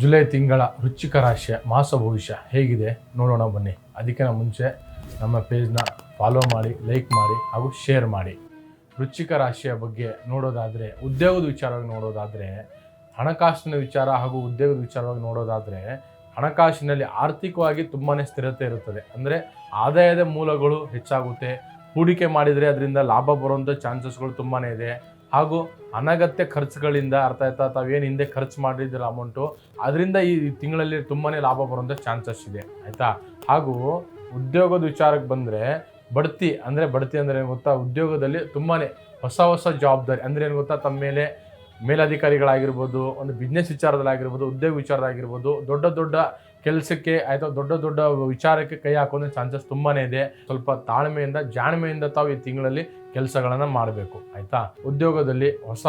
July ತಿಂಗಳ ವೃಶ್ಚಿಕ ರಾಶಿಯ ಮಾಸ ಭವಿಷ್ಯ ಹೇಗಿದೆ ನೋಡೋಣ ಬನ್ನಿ. ಅದಕ್ಕಿಂತ ಮುಂಚೆ ನಮ್ಮ ಪೇಜ್ನ ಫಾಲೋ ಮಾಡಿ, ಲೈಕ್ ಮಾಡಿ ಹಾಗೂ ಶೇರ್ ಮಾಡಿ. ವೃಶ್ಚಿಕ ರಾಶಿಯ ಬಗ್ಗೆ ನೋಡೋದಾದರೆ, ಉದ್ಯೋಗದ ವಿಚಾರವಾಗಿ ನೋಡೋದಾದರೆ, ಹಣಕಾಸಿನ ವಿಚಾರ ಹಾಗೂ ಉದ್ಯೋಗದ ವಿಚಾರವಾಗಿ ನೋಡೋದಾದರೆ, ಹಣಕಾಸಿನಲ್ಲಿ ಆರ್ಥಿಕವಾಗಿ ತುಂಬಾ ಸ್ಥಿರತೆ ಇರುತ್ತದೆ. ಅಂದರೆ ಆದಾಯದ ಮೂಲಗಳು ಹೆಚ್ಚಾಗುತ್ತೆ. ಹೂಡಿಕೆ ಮಾಡಿದರೆ ಅದರಿಂದ ಲಾಭ ಬರುವಂಥ ಚಾನ್ಸಸ್ಗಳು ತುಂಬಾ ಇದೆ. ಹಾಗೂ ಅನಗತ್ಯ ಖರ್ಚುಗಳಿಂದ ಅರ್ಥ ಆಯ್ತಾ, ತಾವೇನು ಹಿಂದೆ ಖರ್ಚು ಮಾಡಿದ್ರೆ ಅಮೌಂಟು, ಅದರಿಂದ ಈ ತಿಂಗಳಲ್ಲಿ ತುಂಬಾ ಲಾಭ ಬರುವಂಥ ಚಾನ್ಸಸ್ ಇದೆ ಆಯಿತಾ. ಹಾಗೂ ಉದ್ಯೋಗದ ವಿಚಾರಕ್ಕೆ ಬಂದರೆ ಬಡ್ತಿ ಅಂದರೆ ಏನು ಗೊತ್ತಾ, ಉದ್ಯೋಗದಲ್ಲಿ ತುಂಬಾ ಹೊಸ ಜವಾಬ್ದಾರಿ ಅಂದರೆ ಏನು ಗೊತ್ತಾ, ತಮ್ಮ ಮೇಲೆ ಮೇಲಧಿಕಾರಿಗಳಾಗಿರ್ಬೋದು, ಒಂದು ಬಿಸ್ನೆಸ್ ವಿಚಾರದಲ್ಲಾಗಿರ್ಬೋದು, ಉದ್ಯೋಗ ವಿಚಾರದಾಗಿರ್ಬೋದು, ದೊಡ್ಡ ಕೆಲಸಕ್ಕೆ ಆಯಿತಾ, ದೊಡ್ಡ ವಿಚಾರಕ್ಕೆ ಕೈ ಹಾಕೋ ಚಾನ್ಸಸ್ ತುಂಬಾ ಇದೆ. ಸ್ವಲ್ಪ ತಾಳ್ಮೆಯಿಂದ ಜಾಣ್ಮೆಯಿಂದ ತಾವು ಈ ತಿಂಗಳಲ್ಲಿ ಕೆಲಸಗಳನ್ನು ಮಾಡಬೇಕು ಆಯಿತಾ. ಉದ್ಯೋಗದಲ್ಲಿ ಹೊಸ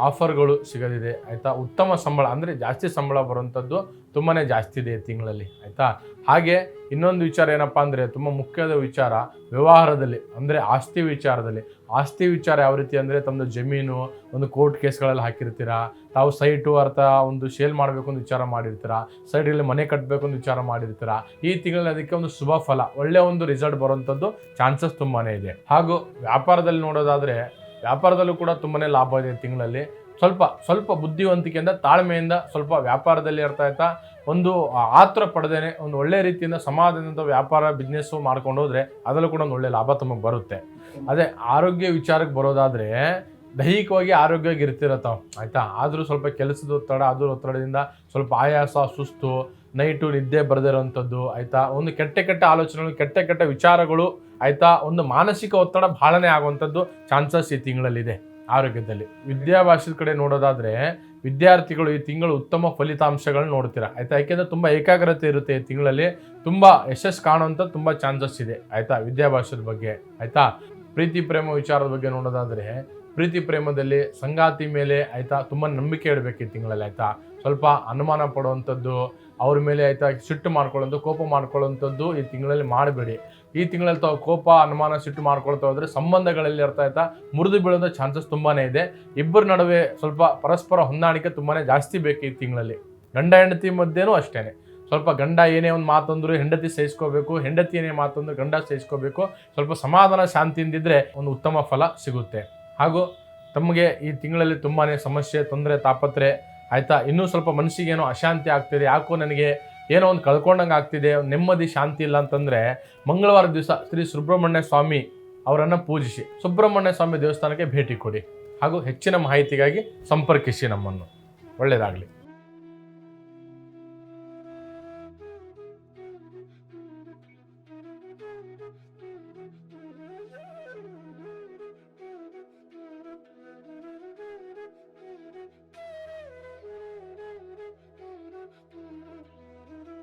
ಆಫರ್ಗಳು ಸಿಗಲಿದೆ ಆಯಿತಾ. ಉತ್ತಮ ಸಂಬಳ ಅಂದರೆ ಜಾಸ್ತಿ ಸಂಬಳ ಬರುವಂಥದ್ದು ತುಂಬಾ ಜಾಸ್ತಿ ಇದೆ ಈ ತಿಂಗಳಲ್ಲಿ ಆಯಿತಾ. ಹಾಗೆ ಇನ್ನೊಂದು ವಿಚಾರ ಏನಪ್ಪ ಅಂದರೆ, ತುಂಬ ಮುಖ್ಯವಾದ ವಿಚಾರ ವ್ಯವಹಾರದಲ್ಲಿ, ಅಂದರೆ ಆಸ್ತಿ ವಿಚಾರ ಯಾವ ರೀತಿ ಅಂದರೆ, ತಮ್ಮದು ಜಮೀನು ಒಂದು ಕೋರ್ಟ್ ಕೇಸ್ಗಳಲ್ಲಿ ಹಾಕಿರ್ತೀರಾ, ತಾವು ಸೈಟು ಒಂದು ಸೇಲ್ ಮಾಡಬೇಕು ಅಂತ ವಿಚಾರ ಮಾಡಿರ್ತೀರಾ, ಸೈಡಲ್ಲಿ ಮನೆ ಕಟ್ಟಬೇಕು ಅಂತ ವಿಚಾರ ಮಾಡಿರ್ತೀರಾ. ಈ ತಿಂಗಳಲ್ಲಿ ಅದಕ್ಕೆ ಒಂದು ಶುಭ ಫಲ, ಒಳ್ಳೆಯ ಒಂದು ರಿಸಲ್ಟ್ ಬರುವಂಥದ್ದು ಚಾನ್ಸಸ್ ತುಂಬಾ ಇದೆ. ಹಾಗೂ ವ್ಯಾಪಾರದಲ್ಲಿ ನೋಡೋದಾದರೆ, ವ್ಯಾಪಾರದಲ್ಲೂ ಕೂಡ ತುಂಬಾ ಲಾಭ ಇದೆ ತಿಂಗಳಲ್ಲಿ. ಸ್ವಲ್ಪ ಬುದ್ಧಿವಂತಿಕೆಯಿಂದ, ತಾಳ್ಮೆಯಿಂದ ಸ್ವಲ್ಪ ವ್ಯಾಪಾರದಲ್ಲಿ ಅರ್ಥ ಆಯ್ತಾ, ಒಂದು ಆತುರ ಪಡೆದೇನೆ ಒಂದು ಒಳ್ಳೆ ರೀತಿಯಿಂದ ಸಮಾಧಾನದಿಂದ ವ್ಯಾಪಾರ ಬಿಸ್ನೆಸ್ಸು ಮಾಡ್ಕೊಂಡು ಹೋದರೆ ಅದರಲ್ಲೂ ಕೂಡ ಒಂದು ಒಳ್ಳೆ ಲಾಭ ತಮಗೆ ಬರುತ್ತೆ. ಅದೇ ಆರೋಗ್ಯ ವಿಚಾರಕ್ಕೆ ಬರೋದಾದರೆ, ದೈಹಿಕವಾಗಿ ಆರೋಗ್ಯವಾಗಿ ಇರ್ತಿರತ್ತಾವ ಆಯಿತಾ. ಆದರೂ ಸ್ವಲ್ಪ ಕೆಲಸದ ಒತ್ತಡ, ಅದರ ಒತ್ತಡದಿಂದ ಸ್ವಲ್ಪ ಆಯಾಸ, ಸುಸ್ತು, ನೈಟು ನಿದ್ದೆ ಬರದಿರೋವಂಥದ್ದು ಆಯಿತಾ, ಒಂದು ಕೆಟ್ಟ ಆಲೋಚನೆಗಳು, ಕೆಟ್ಟ ವಿಚಾರಗಳು ಆಯಿತಾ, ಒಂದು ಮಾನಸಿಕ ಒತ್ತಡ ಬಹಳನೇ ಆಗುವಂಥದ್ದು ಚಾನ್ಸಸ್ ಈ ತಿಂಗಳಲ್ಲಿದೆ. ಆರೋಗ್ಯದಲ್ಲಿ ವಿದ್ಯಾಭ್ಯಾಸದ ಕಡೆ ನೋಡೋದಾದರೆ, ವಿದ್ಯಾರ್ಥಿಗಳು ಈ ತಿಂಗಳು ಉತ್ತಮ ಫಲಿತಾಂಶಗಳನ್ನ ನೋಡ್ತೀರಾ ಆಯಿತಾ. ಯಾಕೆಂದರೆ ತುಂಬ ಏಕಾಗ್ರತೆ ಇರುತ್ತೆ ಈ ತಿಂಗಳಲ್ಲಿ, ತುಂಬ ಯಶಸ್ಸು ಕಾಣುವಂಥ ತುಂಬ ಚಾನ್ಸಸ್ ಇದೆ ಆಯಿತಾ ವಿದ್ಯಾಭ್ಯಾಸದ ಬಗ್ಗೆ ಆಯಿತಾ. ಪ್ರೀತಿ ಪ್ರೇಮ ವಿಚಾರದ ಬಗ್ಗೆ ನೋಡೋದಾದರೆ, ಪ್ರೀತಿ ಪ್ರೇಮದಲ್ಲಿ ಸಂಗಾತಿ ಮೇಲೆ ಆಯಿತಾ ತುಂಬ ನಂಬಿಕೆ ಇಡಬೇಕು ಈ ತಿಂಗಳಲ್ಲಿ ಆಯಿತಾ. ಸ್ವಲ್ಪ ಅನುಮಾನ ಪಡುವಂಥದ್ದು, ಅವ್ರ ಮೇಲೆ ಆಯಿತಾ ಸಿಟ್ಟು ಮಾಡ್ಕೊಳ್ಳೋದು, ಕೋಪ ಮಾಡ್ಕೊಳ್ಳೋವಂಥದ್ದು ಈ ತಿಂಗಳಲ್ಲಿ ಮಾಡಬೇಡಿ. ಈ ತಿಂಗಳಲ್ಲಿ ತಾವು ಕೋಪ, ಅನುಮಾನ, ಸಿಟ್ಟು ಮಾಡ್ಕೊಳ್ತಾ ಹೋದರೆ ಸಂಬಂಧಗಳಲ್ಲಿ ಅರ್ಥ ಆಯ್ತಾ ಮುರಿದು ಬೀಳೋದ ಚಾನ್ಸಸ್ ತುಂಬಾ ಇದೆ. ಇಬ್ಬರ ನಡುವೆ ಸ್ವಲ್ಪ ಪರಸ್ಪರ ಹೊಂದಾಣಿಕೆ ತುಂಬಾ ಜಾಸ್ತಿ ಬೇಕು ಈ ತಿಂಗಳಲ್ಲಿ. ಗಂಡ ಹೆಂಡತಿ ಮಧ್ಯೆನೂ ಅಷ್ಟೇ, ಸ್ವಲ್ಪ ಗಂಡ ಏನೇ ಒಂದು ಮಾತಂದ್ರು ಹೆಂಡತಿ ಸಹಿಸ್ಕೋಬೇಕು, ಹೆಂಡತಿ ಏನೇ ಮಾತಂದ್ರು ಗಂಡ ಸಹಿಸ್ಕೋಬೇಕು. ಸ್ವಲ್ಪ ಸಮಾಧಾನ ಶಾಂತಿಯಿಂದಿದ್ರೆ ಒಂದು ಉತ್ತಮ ಫಲ ಸಿಗುತ್ತೆ. ಹಾಗೂ ತಮಗೆ ಈ ತಿಂಗಳಲ್ಲಿ ತುಂಬಾ ಸಮಸ್ಯೆ, ತೊಂದರೆ, ತಾಪತ್ರೆ ಆಯಿತಾ. ಇನ್ನೂ ಸ್ವಲ್ಪ ಮನಸ್ಸಿಗೇನೋ ಅಶಾಂತಿ ಆಗ್ತಿದೆ, ಯಾಕೋ ನನಗೆ ಏನೋ ಒಂದು ಕಳ್ಕೊಂಡಂಗೆ ಆಗ್ತಿದೆ, ನೆಮ್ಮದಿ ಶಾಂತಿ ಇಲ್ಲ ಅಂತಂದರೆ, ಮಂಗಳವಾರ ದಿವಸ ಶ್ರೀ ಸುಬ್ರಹ್ಮಣ್ಯ ಸ್ವಾಮಿ ಅವರನ್ನು ಪೂಜಿಸಿ ಸುಬ್ರಹ್ಮಣ್ಯ ಸ್ವಾಮಿ ದೇವಸ್ಥಾನಕ್ಕೆ ಭೇಟಿ ಕೊಡಿ. ಹಾಗೂ ಹೆಚ್ಚಿನ ಮಾಹಿತಿಗಾಗಿ ಸಂಪರ್ಕಿಸಿ ನಮ್ಮನ್ನು. ಒಳ್ಳೆಯದಾಗಲಿ.